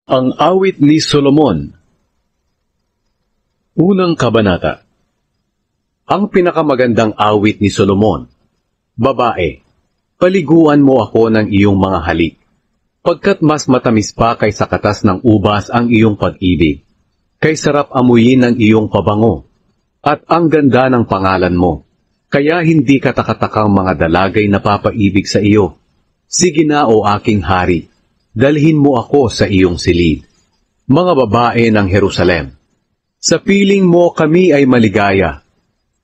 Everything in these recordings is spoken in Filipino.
Ang awit ni Solomon. Unang kabanata. Ang pinakamagandang awit ni Solomon. Babae, paliguan mo ako ng iyong mga halik, pagkat mas matamis pa kaysa katas ng ubas ang iyong pag-ibig, kay sarap amuyin ng iyong pabango, at ang ganda ng pangalan mo, kaya hindi katakatakang mga dalagay na papaibig sa iyo. Sige na o aking hari, dalhin mo ako sa iyong silid. Mga babae ng Jerusalem, sa piling mo kami ay maligaya.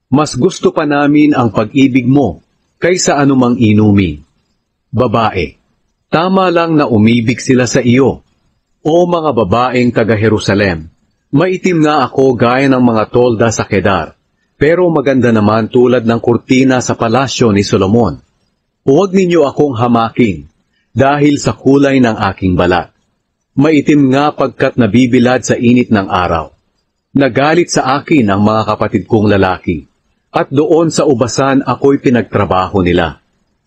Mas gusto pa namin ang pag-ibig mo kaysa anumang inumin. Babae, tama lang na umibig sila sa iyo. O mga babaeng taga-Jerusalem, maitim nga ako gaya ng mga tolda sa Kedar, pero maganda naman tulad ng kurtina sa palasyo ni Solomon. Huwag ninyo akong hamakin, dahil sa kulay ng aking balat. Maitim nga pagkat nabibilad sa init ng araw. Nagalit sa akin ang mga kapatid kong lalaki, at doon sa ubasan ako'y pinagtrabaho nila.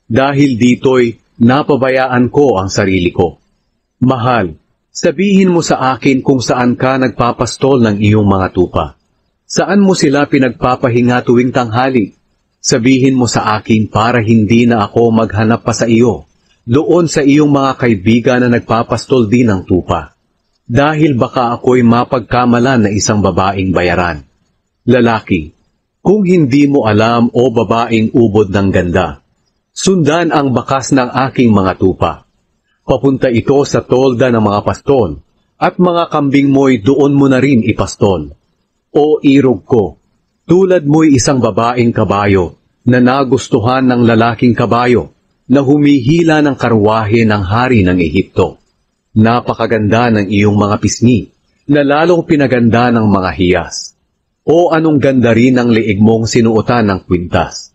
Dahil dito'y napabayaan ko ang sarili ko. Mahal, sabihin mo sa akin kung saan ka nagpapastol ng iyong mga tupa. Saan mo sila pinagpapahinga tuwing tanghali? Sabihin mo sa akin para hindi na ako maghanap pa sa iyo, doon sa iyong mga kaibigan na nagpapastol din ng tupa. Dahil baka ako'y mapagkamalan na isang babaeng bayaran. Lalaki, kung hindi mo alam o babaeng ubod ng ganda, sundan ang bakas ng aking mga tupa. Papunta ito sa tolda ng mga pastol, at mga kambing mo'y doon mo na rin ipastol. O irog ko, tulad mo'y isang babaeng kabayo na nagustuhan ng lalaking kabayo na humihila ng karwahe ng hari ng Ehipto. Napakaganda ng iyong mga pisngi na lalong pinaganda ng mga hiyas. O anong ganda rin ng leeg mong sinuotan ng kwintas.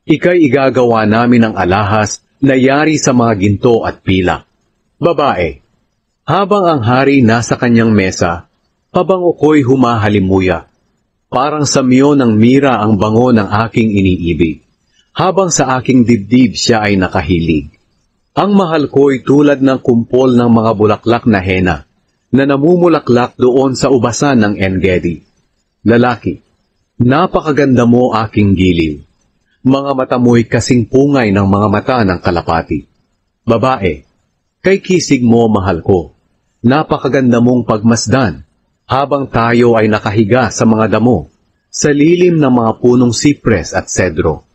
Ika'y igagawa namin ng alahas na yari sa mga ginto at pilak. Babae, habang ang hari nasa kanyang mesa, pabango ko'y humahalimuya. Parang samyo ng mira ang bango ng aking iniibig, habang sa aking dibdib siya ay nakahilig. Ang mahal ko'y tulad ng kumpol ng mga bulaklak na hena, na namumulaklak doon sa ubasan ng En-Gedi. Lalaki, napakaganda mo aking giliw. Mga mata mo'y kasing pungay ng mga mata ng kalapati. Babae, kay kisig mo mahal ko, napakaganda mong pagmasdan, habang tayo ay nakahiga sa mga damo, sa lilim ng mga punong sipres at sedro.